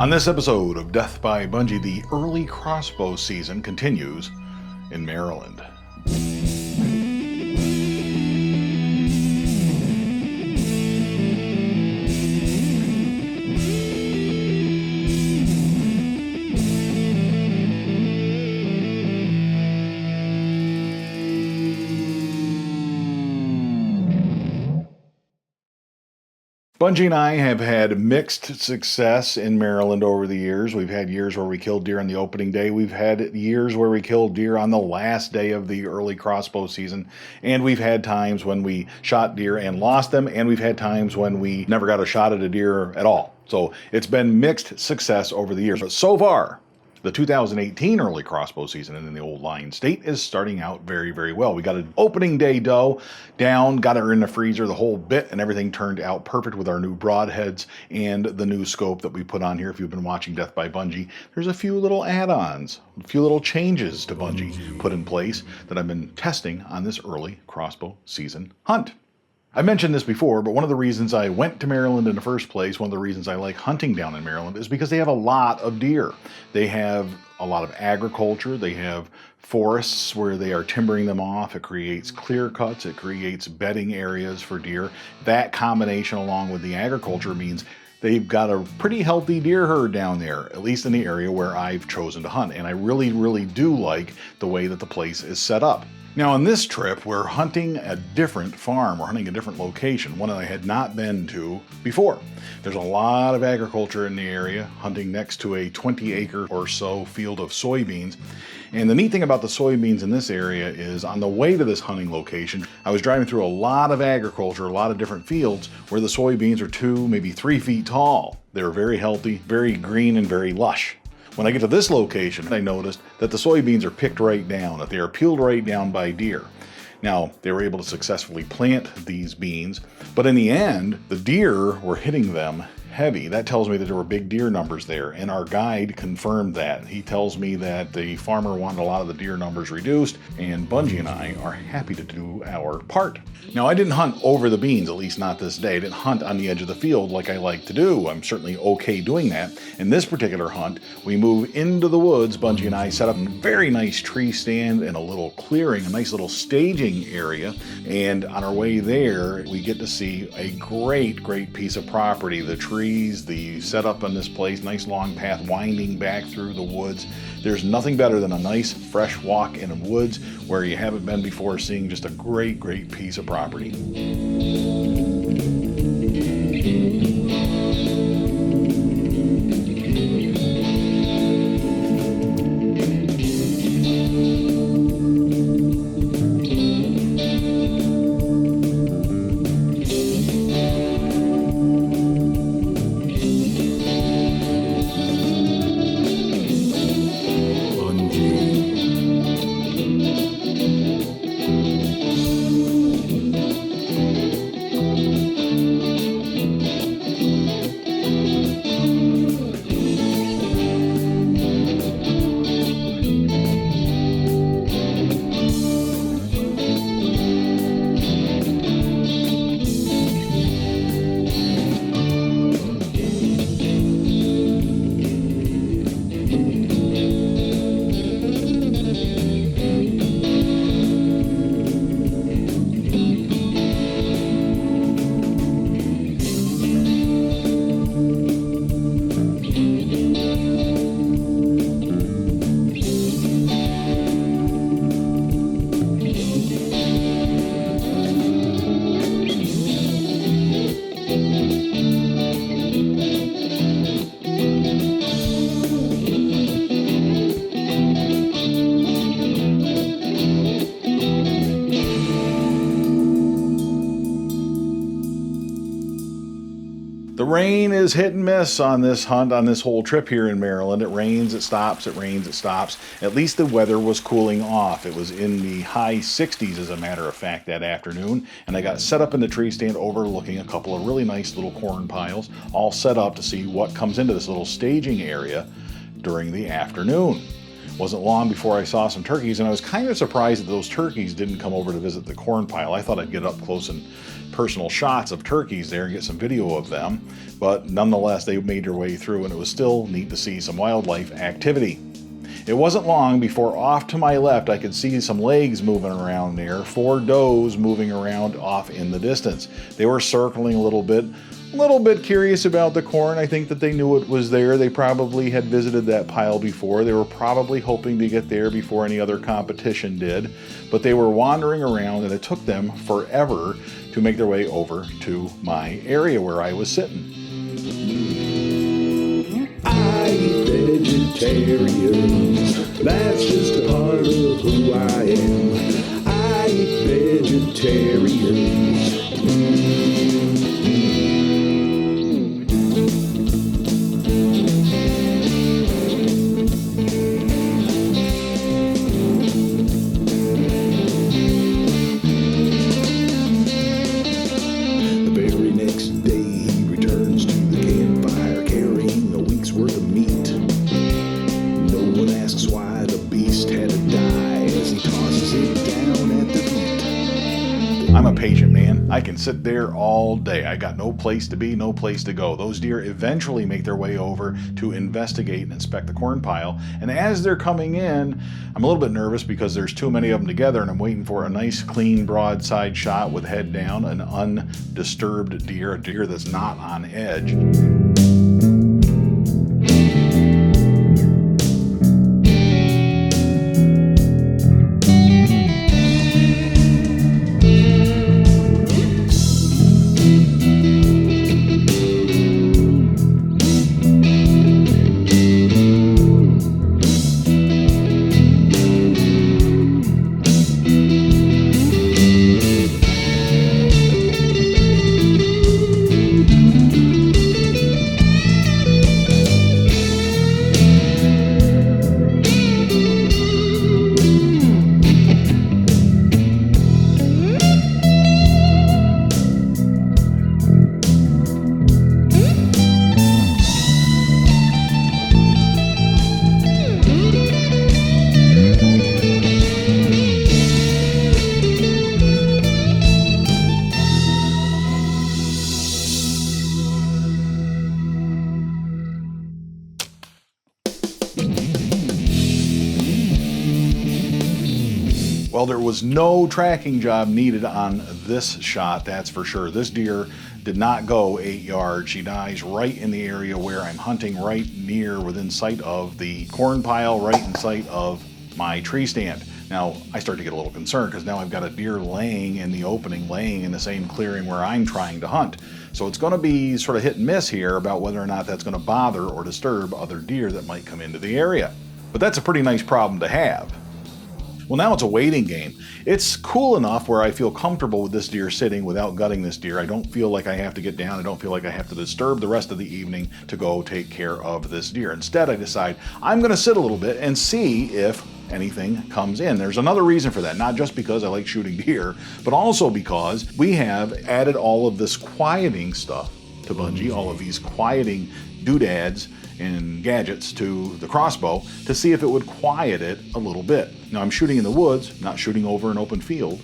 On this episode of Death by Bunjie, the Early Crossbow season continues in Maryland. Bunjie and I have had mixed success in Maryland over the years. We've had years where we killed deer on the opening day. We've had years where we killed deer on the last day of the early crossbow season. And we've had times when we shot deer and lost them. And we've had times when we never got a shot at a deer at all. So it's been mixed success over the years. But so far, the 2018 early crossbow season in the old Lion State is starting out very, very well. We got an opening day doe down, got her in the freezer, the whole bit, and everything turned out perfect with our new broadheads and the new scope that we put on here. If you've been watching Death by Bunjie, there's a few little add-ons, a few little changes to Bunjie put in place that I've been testing on this early crossbow season hunt. I mentioned this before, but one of the reasons I went to Maryland in the first place, one of the reasons I like hunting down in Maryland, is because they have a lot of deer. They have a lot of agriculture. They have forests where they are timbering them off. It creates clear cuts. It creates bedding areas for deer. That combination along with the agriculture means they've got a pretty healthy deer herd down there, at least in the area where I've chosen to hunt. And I really, really do like the way that the place is set up. Now on this trip, we're hunting a different farm. We're hunting a different location, one that I had not been to before. There's a lot of agriculture in the area, hunting next to a 20-acre or so field of soybeans. And the neat thing about the soybeans in this area is on the way to this hunting location, I was driving through a lot of agriculture, a lot of different fields where the soybeans are 2, maybe 3 feet tall. They're very healthy, very green, and very lush. When I get to this location, I noticed that the soybeans are picked right down, that they are peeled right down by deer. Now, they were able to successfully plant these beans, but in the end, the deer were hitting them heavy. That tells me that there were big deer numbers there, and our guide confirmed that. He tells me that the farmer wanted a lot of the deer numbers reduced, and Bunjie and I are happy to do our part. Now, I didn't hunt over the beans, at least not this day. I didn't hunt on the edge of the field like I like to do. I'm certainly okay doing that. In this particular hunt, we move into the woods. Bunjie and I set up a very nice tree stand and a little clearing, a nice little staging area. And on our way there, we get to see a great, great piece of property. The trees, the setup on this place, nice long path winding back through the woods. There's nothing better than a nice fresh walk in the woods where you haven't been before, seeing just a great, great piece of property. The rain is hit and miss on this hunt, on this whole trip here in Maryland. It rains, it stops, it rains, it stops. At least the weather was cooling off. It was in the high 60s, as a matter of fact, that afternoon. And I got set up in the tree stand overlooking a couple of really nice little corn piles, all set up to see what comes into this little staging area during the afternoon. Wasn't long before I saw some turkeys, and I was kind of surprised that those turkeys didn't come over to visit the corn pile. I thought I'd get up close and personal shots of turkeys there and get some video of them, but nonetheless they made their way through, and it was still neat to see some wildlife activity. It wasn't long before off to my left I could see some legs moving around there, 4 does moving around off in the distance. They were circling a little bit curious about the corn. I think that they knew it was there. They probably had visited that pile before. They were probably hoping to get there before any other competition did, but they were wandering around, and it took them forever to make their way over to my area where I was sitting. I eat vegetarians, that's just a part of who I am. I eat vegetarians. The very next day he returns to the campfire carrying a week's worth of meat. No one asks why the beast had to die as he tosses it down at the feet. I'm a patient man. I can sit there all day. I got no place to be, no place to go. Those deer eventually make their way over to investigate and inspect the corn pile. And as they're coming in, I'm a little bit nervous because there's too many of them together, and I'm waiting for a nice, clean, broadside shot with head down, an undisturbed deer, a deer that's not on edge. Well, there was no tracking job needed on this shot, that's for sure. This deer did not go 8 yards. She dies right in the area where I'm hunting, right near within sight of the corn pile, right in sight of my tree stand. Now, I start to get a little concerned because now I've got a deer laying in the opening, laying in the same clearing where I'm trying to hunt. So it's going to be sort of hit and miss here about whether or not that's going to bother or disturb other deer that might come into the area. But that's a pretty nice problem to have. Well, now it's a waiting game. It's cool enough where I feel comfortable with this deer sitting without gutting this deer. I don't feel like I have to get down. I don't feel like I have to disturb the rest of the evening to go take care of this deer. Instead, I decide I'm going to sit a little bit and see if anything comes in. There's another reason for that, not just because I like shooting deer, but also because we have added all of this quieting stuff to Bunjie, all of these quieting doodads and gadgets to the crossbow to see if it would quiet it a little bit. Now I'm shooting in the woods, not shooting over an open field,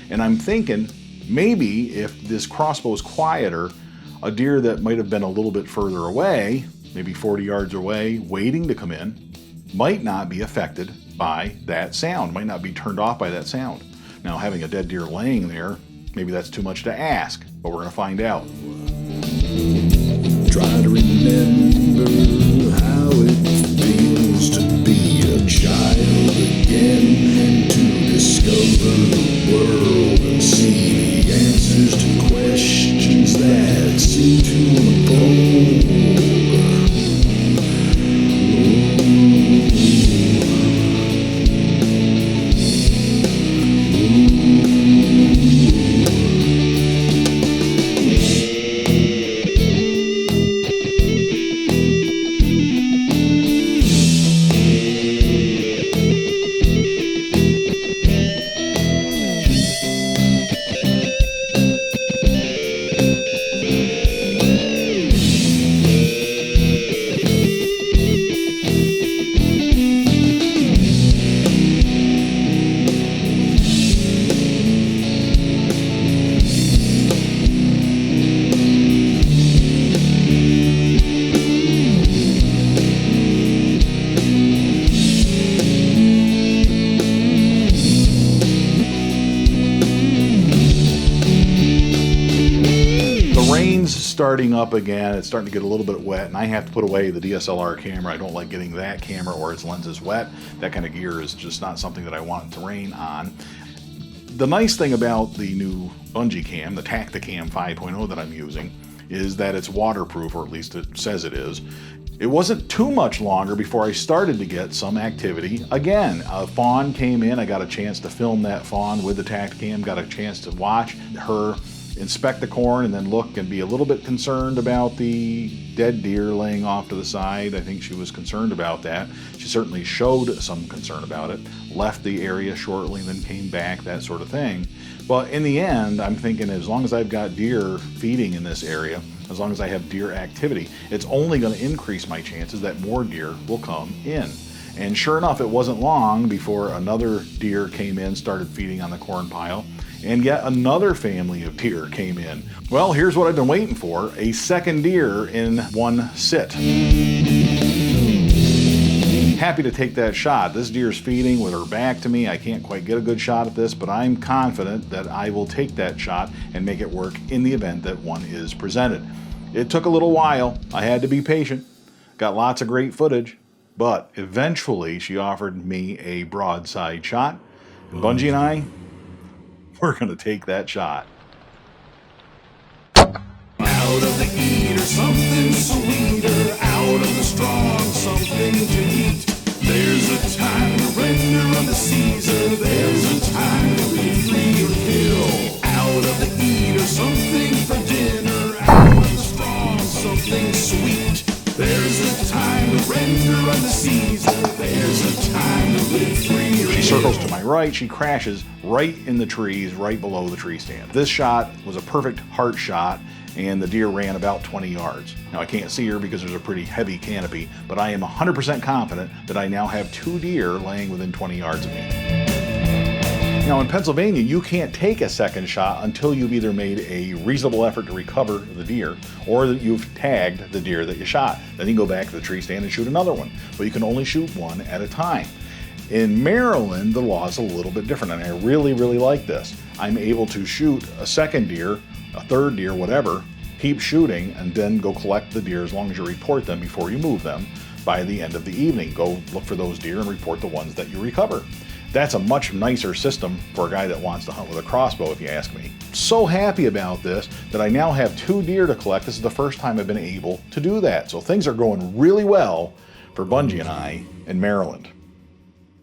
and I'm thinking maybe if this crossbow is quieter, a deer that might have been a little bit further away, maybe 40 yards away, waiting to come in, might not be affected by that sound, might not be turned off by that sound. Now having a dead deer laying there, maybe that's too much to ask, but we're going to find out. Try to remember how it feels to be a child again, to discover the world and see the answers to questions that seem to unfold. starting up again. It's starting to get a little bit wet, and I have to put away the DSLR camera. I don't like getting that camera or its lenses wet. That kind of gear is just not something that I want to rain on. The nice thing about the new Bunjie cam, the Tacticam 5.0 that I'm using, is that it's waterproof, or at least it says it is. It wasn't too much longer before I started to get some activity. Again, a fawn came in. I got a chance to film that fawn with the Tacticam, got a chance to watch her inspect the corn and then look and be a little bit concerned about the dead deer laying off to the side. I think she was concerned about that. She certainly showed some concern about it, left the area shortly and then came back, that sort of thing. But in the end, I'm thinking as long as I've got deer feeding in this area, as long as I have deer activity, it's only going to increase my chances that more deer will come in. And sure enough, it wasn't long before another deer came in, started feeding on the corn pile, and yet another family of deer came in. Well, here's what I've been waiting for, a second deer in one sit. Happy to take that shot. This deer's feeding with her back to me. I can't quite get a good shot at this, but I'm confident that I will take that shot and make it work in the event that one is presented. It took a little while. I had to be patient. Got lots of great footage, but eventually she offered me a broadside shot. And Bunjie and I, we're going to take that shot. Out of the eater, something sweeter. Out of the strong, something to eat. There's a time to render on the Caesar. There's a time to be free or kill. Out of the eater, something for dinner. Out of the strong, something sweet. There's a time to render on the Caesar. There's a time to live free or kill. She circles to my right. She crashes right in the trees, right below the tree stand. This shot was a perfect heart shot, and the deer ran about 20 yards. Now I can't see her because there's a pretty heavy canopy, but I am 100% confident that I now have 2 deer laying within 20 yards of me. Now in Pennsylvania, you can't take a second shot until you've either made a reasonable effort to recover the deer or that you've tagged the deer that you shot. Then you go back to the tree stand and shoot another one, but you can only shoot one at a time. In Maryland, the law is a little bit different, and I really like this. I'm able to shoot a second deer, a third deer, whatever, keep shooting, and then go collect the deer as long as you report them before you move them by the end of the evening. Go look for those deer and report the ones that you recover. That's a much nicer system for a guy that wants to hunt with a crossbow, if you ask me. So happy about this that I now have 2 deer to collect. This is the first time I've been able to do that. So things are going really well for Bunjie and I in Maryland.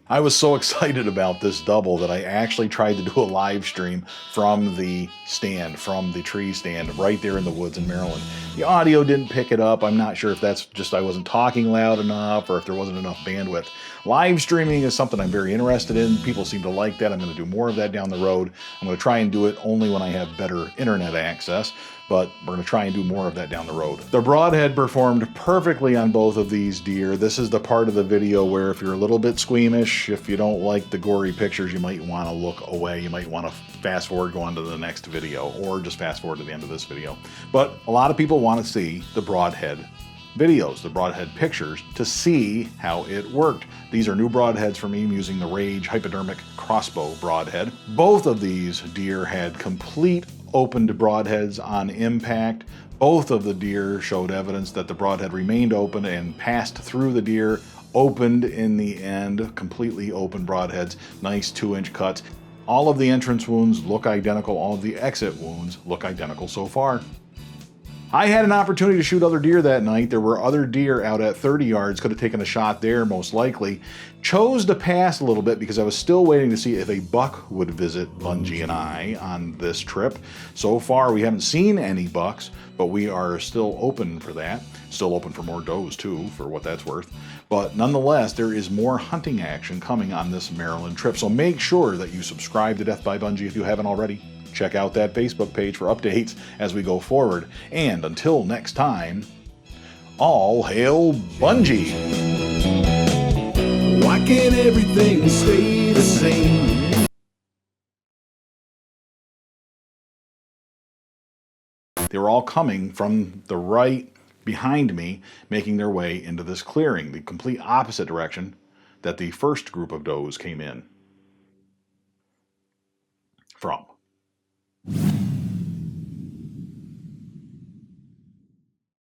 I was so excited about this double that I actually tried to do a live stream from the stand, from the tree stand right there in the woods in Maryland. The audio didn't pick it up. I'm not sure if that's just I wasn't talking loud enough or if there wasn't enough bandwidth. Live streaming is something I'm very interested in. People seem to like that. I'm going to do more of that down the road. I'm going to try and do it only when I have better internet access, but we're going to try and do more of that down the road. The broadhead performed perfectly on both of these deer. This is the part of the video where if you're a little bit squeamish, if you don't like the gory pictures, you might want to look away. You might want to fast forward, go on to the next video, or just fast forward to the end of this video. But a lot of people want to see the broadhead videos, the broadhead pictures, to see how it worked. These are new broadheads for me. I'm using the Rage hypodermic crossbow broadhead. Both of these deer had complete opened broadheads on impact. Both of the deer showed evidence that the broadhead remained open and passed through the deer, opened in the end, completely open broadheads, nice 2-inch cuts. All of the entrance wounds look identical. All of the exit wounds look identical so far. I had an opportunity to shoot other deer that night. There were other deer out at 30 yards, could have taken a shot there most likely. Chose to pass a little bit because I was still waiting to see if a buck would visit Bunjie and I on this trip. So far we haven't seen any bucks, but we are still open for that. Still open for more does too, for what that's worth. But nonetheless, there is more hunting action coming on this Maryland trip. So make sure that you subscribe to Death by Bunjie if you haven't already. Check out that Facebook page for updates as we go forward. And until next time, all hail Bunjie! Why can't everything stay the same? They were all coming from the right behind me, making their way into this clearing, the complete opposite direction that the first group of does came in from.